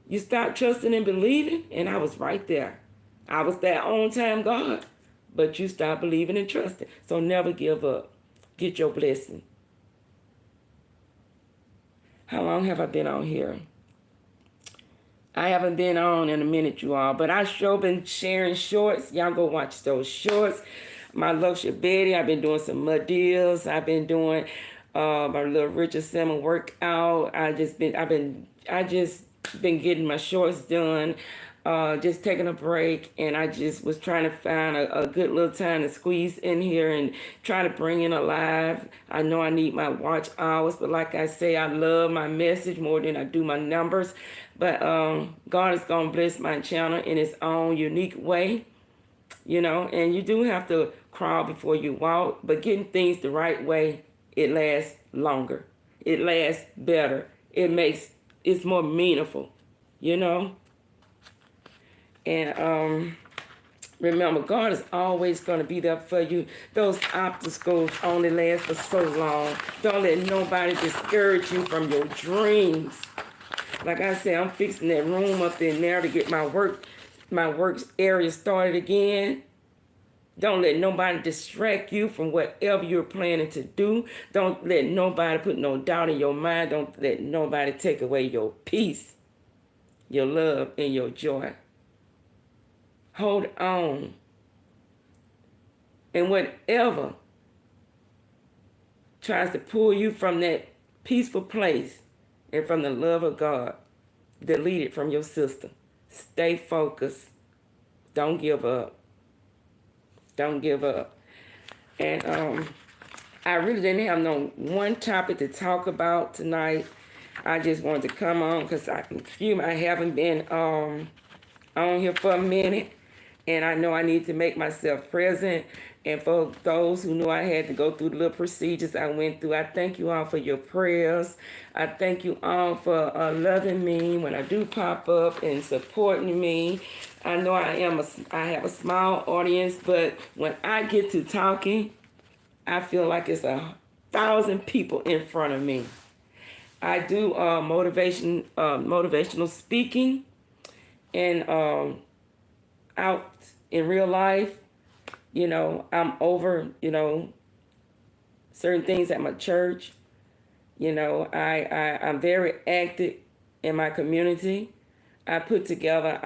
You stopped trusting and believing, and I was right there. I was that on time God. But you stopped believing and trusting. So never give up. Get your blessing. How long have I been on here? I haven't been on in a minute, you all, but I sure been sharing shorts. Y'all go watch those shorts. My Luxury Betty, I've been doing some mud deals. I've been doing my little Richard Salmon workout. I just been getting my shorts done. Just taking a break, and I just was trying to find a good little time to squeeze in here and try to bring in a live. I know I need my watch hours, but like I say, I love my message more than I do my numbers. But God is going to bless my channel in his own unique way, you know, and you do have to crawl before you walk, but getting things the right way, it lasts longer. It lasts better. It's more meaningful, you know. And remember, God is always going to be there for you. Those obstacles only last for so long. Don't let nobody discourage you from your dreams. Like I said, I'm fixing that room up in there to get my work area started again. Don't let nobody distract you from whatever you're planning to do. Don't let nobody put no doubt in your mind. Don't let nobody take away your peace, your love, and your joy. Hold on. And whatever tries to pull you from that peaceful place and from the love of God, delete it from your system. Stay focused. Don't give up. Don't give up. And I really didn't have no one topic to talk about tonight. I just wanted to come on because I haven't been on here for a minute. And I know I need to make myself present. And for those who knew I had to go through the little procedures I went through, I thank you all for your prayers. I thank you all for loving me when I do pop up and supporting me. I know I have a small audience, but when I get to talking, I feel like it's 1,000 people in front of me. I do motivational speaking and out in real life, you know, I'm over, you know, certain things at my church. You know, I'm very active in my community. I put together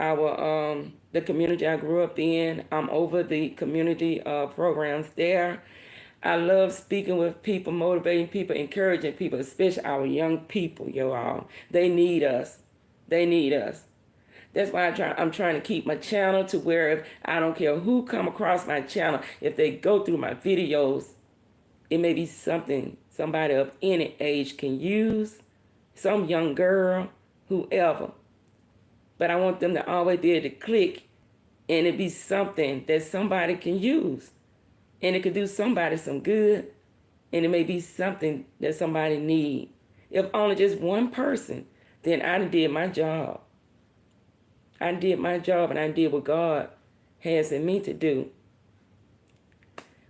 the community I grew up in. I'm over the community programs there. I love speaking with people, motivating people, encouraging people, especially our young people, y'all. They need us. They need us. That's why I'm trying to keep my channel to where if I don't care who come across my channel, if they go through my videos, it may be something somebody of any age can use, some young girl, whoever. But I want them to always be able to click and it be something that somebody can use. And it could do somebody some good, and it may be something that somebody need. If only just one person, then I did my job. I did my job and I did what God has in me to do.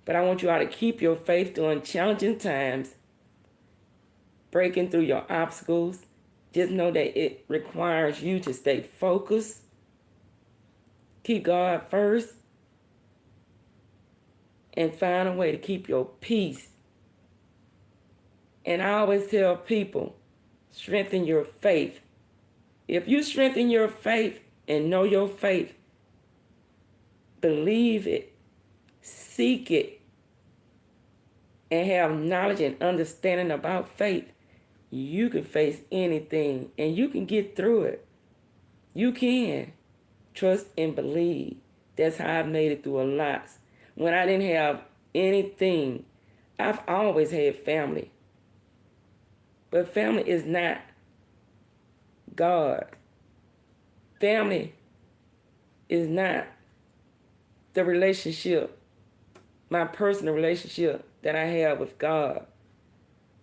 But I want you all to keep your faith during challenging times, breaking through your obstacles. Just know that it requires you to stay focused, keep God first, and find a way to keep your peace. And I always tell people, strengthen your faith. If you strengthen your faith, and know your faith, believe it, seek it, and have knowledge and understanding about faith, you can face anything and you can get through it. You can. Trust and believe. That's how I've made it through a lot. When I didn't have anything, I've always had family. But family is not God. Family is not the relationship, my personal relationship that I have with God.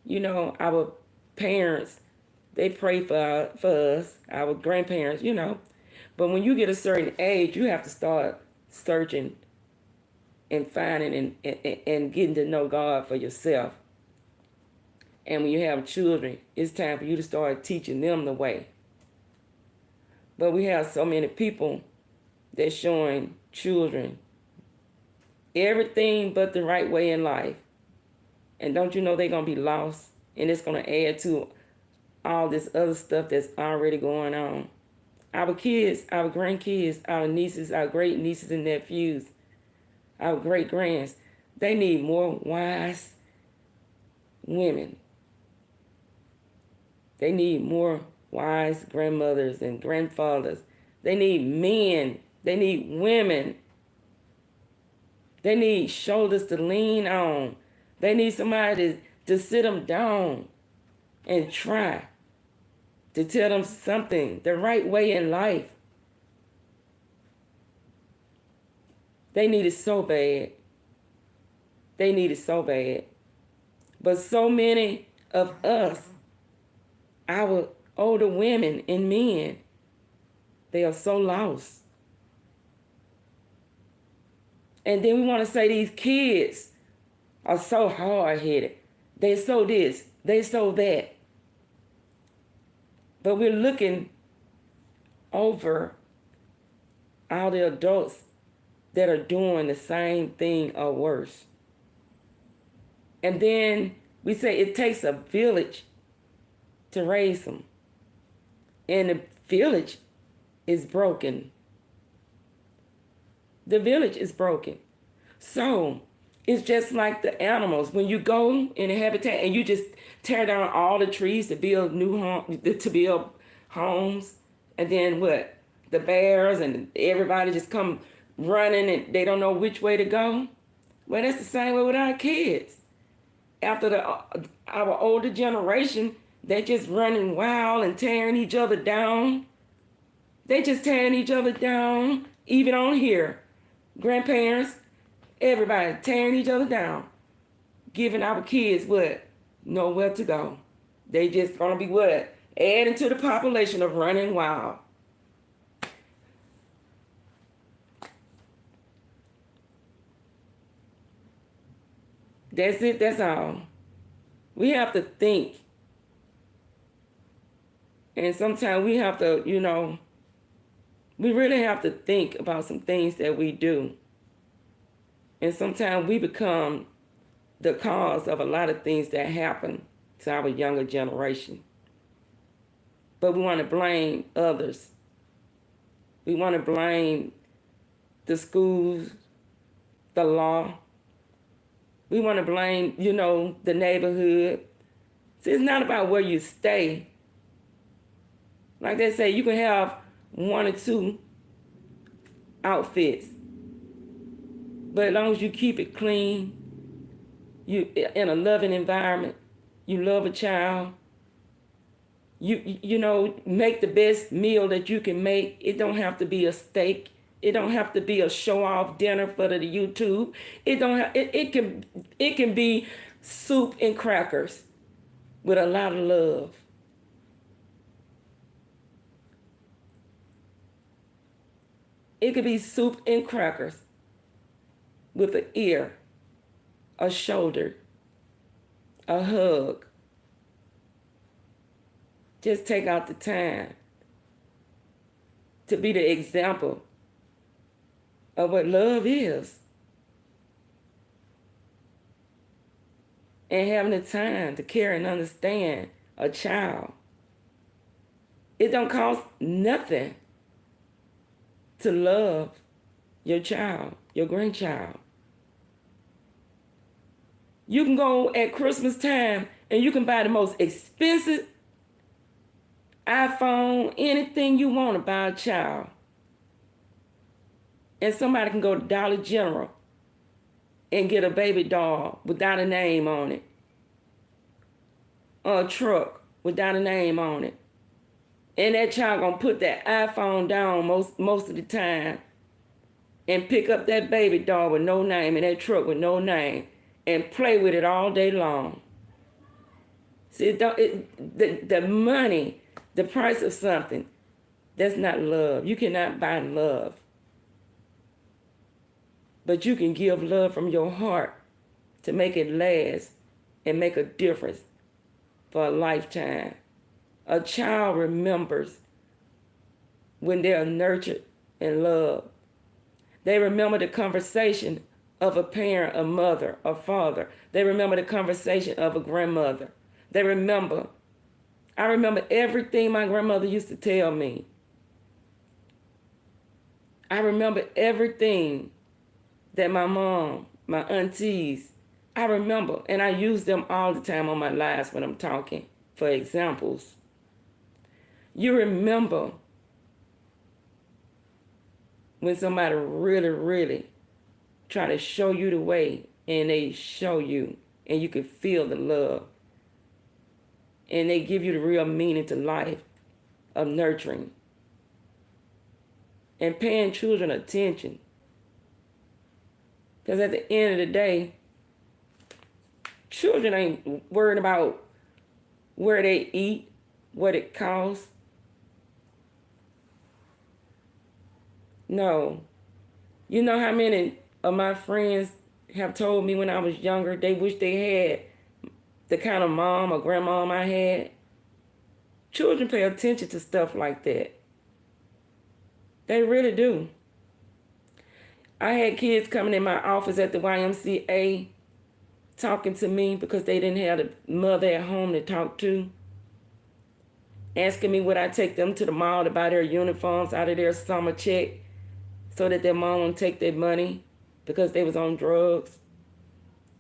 You know, our parents, they pray for us, our grandparents, you know. But when you get a certain age, you have to start searching and finding and getting to know God for yourself. And when you have children, it's time for you to start teaching them the way. But we have so many people that's showing children everything but the right way in life. And don't you know they're going to be lost? And it's going to add to all this other stuff that's already going on. Our kids, our grandkids, our nieces, our great nieces and nephews, our great grands, they need more wise women. They need more wise grandmothers and grandfathers. They need men. They need women. They need shoulders to lean on. They need somebody to sit them down and try to tell them something, the right way in life. They need it so bad. They need it so bad. But so many of us, our older women and men, they are so lost. And then we want to say these kids are so hard-headed. They so this, they so that. But we're looking over all the adults that are doing the same thing or worse. And then we say it takes a village to raise them. And the village is broken. The village is broken. So it's just like the animals. When you go in a habitat and you just tear down all the trees to build homes, and then what? The bears and everybody just come running and they don't know which way to go. Well, that's the same way with our kids. After our older generation, they're just running wild and tearing each other down. They just tearing each other down, even on here. Grandparents, everybody tearing each other down. Giving our kids what? Nowhere to go. They just gonna be what? Adding to the population of running wild. That's it, that's all. We have to think. And sometimes we have to, we really have to think about some things that we do. And sometimes we become the cause of a lot of things that happen to our younger generation. But we want to blame others. We want to blame the schools, the law. We want to blame, the neighborhood. See, it's not about where you stay. Like they say, you can have one or two outfits, but as long as you keep it clean, you in a loving environment, you love a child, you make the best meal that you can make. It don't have to be a steak. It don't have to be a show-off dinner for the YouTube. It can be soup and crackers with a lot of love. It could be soup and crackers with an ear, a shoulder, a hug. Just take out the time to be the example of what love is. And having the time to care and understand a child. It don't cost nothing to love your child, your grandchild. You can go at Christmas time and you can buy the most expensive iPhone, anything you want to buy a child. And somebody can go to Dollar General and get a baby doll without a name on it. Or a truck without a name on it. And that child gonna put that iPhone down most of the time and pick up that baby doll with no name and that truck with no name and play with it all day long. See, the money, the price of something, that's not love. You cannot buy love. But you can give love from your heart to make it last and make a difference for a lifetime. A child remembers when they are nurtured and loved. They remember the conversation of a parent, a mother, a father. They remember the conversation of a grandmother. I remember everything my grandmother used to tell me. I remember everything that my mom, my aunties, I remember, and I use them all the time on my lives when I'm talking for examples. You remember when somebody really, really try to show you the way and they show you and you can feel the love and they give you the real meaning to life of nurturing and paying children attention. Because at the end of the day, children ain't worried about where they eat, what it costs. No. You know how many of my friends have told me when I was younger they wish they had the kind of mom or grandmom I had? Children pay attention to stuff like that. They really do. I had kids coming in my office at the YMCA talking to me because they didn't have a mother at home to talk to, asking me would I take them to the mall to buy their uniforms out of their summer check so that their mom wouldn't take their money because they was on drugs.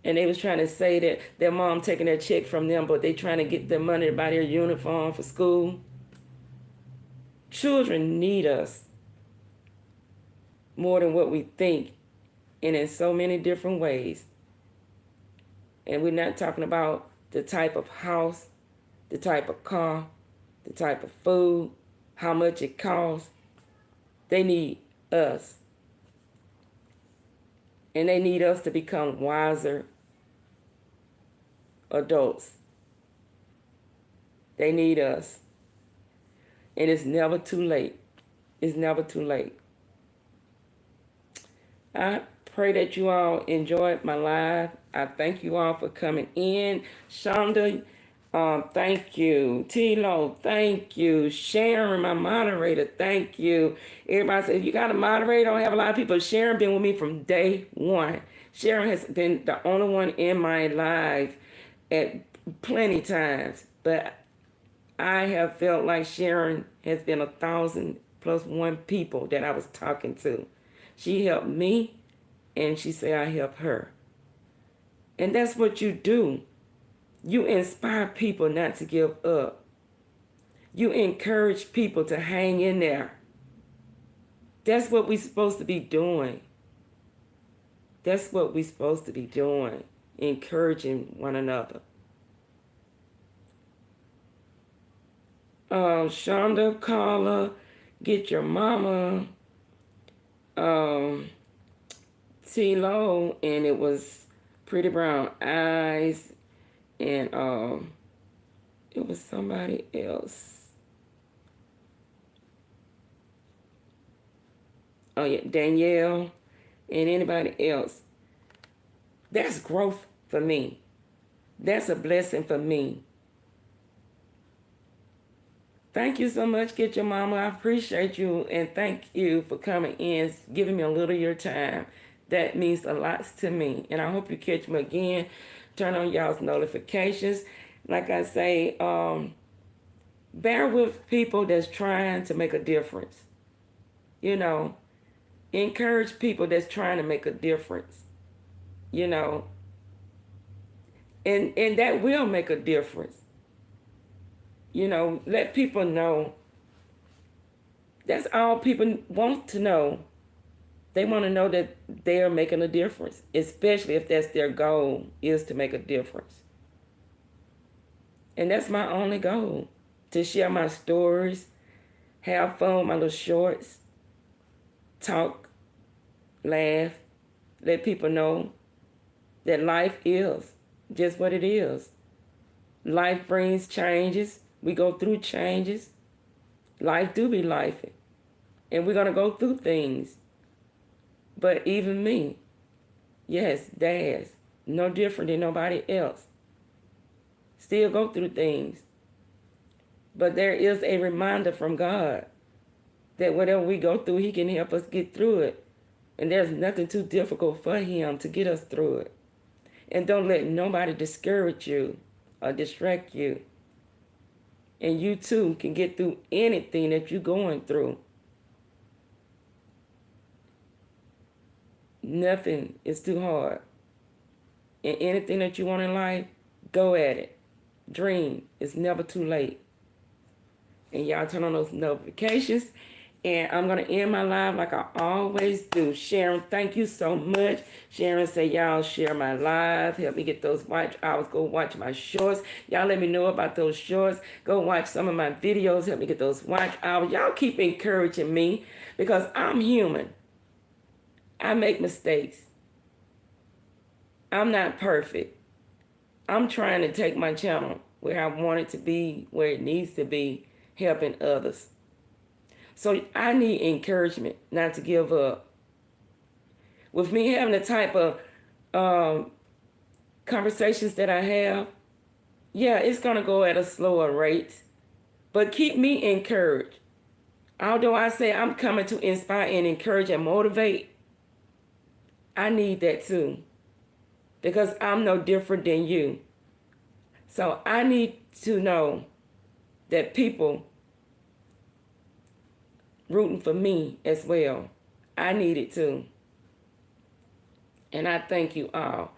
And they was trying to say that their mom taking their check from them, but they trying to get their money to buy their uniform for school. Children need us more than what we think, and in so many different ways. And we're not talking about the type of house, the type of car, the type of food, how much it costs. They need us. And they need us to become wiser adults. They need us. And it's never too late. It's never too late. I pray that you all enjoyed my live. I thank you all for coming in. Shonda, thank you. T-Lo, thank you. Sharon, my moderator, thank you. Everybody said, you got a moderator? I don't have a lot of people. Sharon been with me from day one. Sharon has been the only one in my life at plenty times. But I have felt like Sharon has been 1,000+1 people that I was talking to. She helped me, and she said I help her. And that's what you do. You inspire people not to give up. You encourage people to hang in there. That's what we're supposed to be doing. That's what we're supposed to be doing, encouraging one another. Shonda, Carla, get your mama. T-Lo, and it was Pretty Brown Eyes, and it was somebody else. Oh yeah, Danielle, and anybody else. That's growth for me. That's a blessing for me. Thank you so much, Get Your Mama. I appreciate you, and thank you for coming in, giving me a little of your time. That means a lot to me, and I hope you catch me again. Turn on y'all's notifications. Like I say, bear with people that's trying to make a difference. You know, encourage people that's trying to make a difference. You know, and that will make a difference. You know, let people know. That's all people want to know. They want to know that they are making a difference, especially if that's their goal, is to make a difference. And that's my only goal, to share my stories, have fun with my little shorts, talk, laugh, let people know that life is just what it is. Life brings changes. We go through changes. Life do be life. And we're going to go through things. But even me, yes, Dazz, no different than nobody else. Still go through things. But there is a reminder from God that whatever we go through, he can help us get through it. And there's nothing too difficult for him to get us through it. And don't let nobody discourage you or distract you. And you too can get through anything that you're going through. Nothing is too hard. And anything that you want in life, go at it. Dream. It's never too late. And y'all turn on those notifications. And I'm going to end my live like I always do. Sharon, thank you so much. Sharon said, y'all share my live. Help me get those watch hours. Go watch my shorts. Y'all let me know about those shorts. Go watch some of my videos. Help me get those watch hours. Y'all keep encouraging me because I'm human. I make mistakes. I'm not perfect. I'm trying to take my channel where I want it to be, where it needs to be, helping others. So I need encouragement not to give up. With me having the type of conversations that I have, yeah, it's going to go at a slower rate. But keep me encouraged. Although I say I'm coming to inspire and encourage and motivate, I need that too. Because I'm no different than you. So I need to know that people rooting for me as well. I need it too. And I thank you all.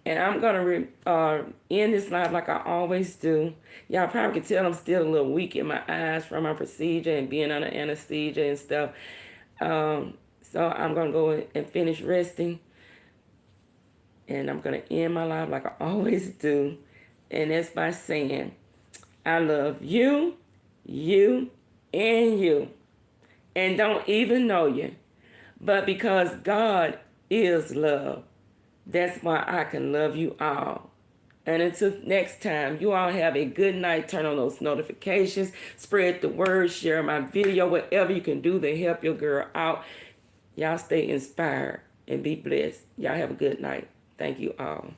And I'm going to end this live like I always do. Y'all probably can tell I'm still a little weak in my eyes from my procedure and being under anesthesia and stuff. So I'm going to go and finish resting. And I'm going to end my live like I always do. And that's by saying, I love you, you, and you. And don't even know you. But because God is love, that's why I can love you all. And until next time, you all have a good night. Turn on those notifications. Spread the word. Share my video. Whatever you can do to help your girl out. Y'all stay inspired and be blessed. Y'all have a good night. Thank you all.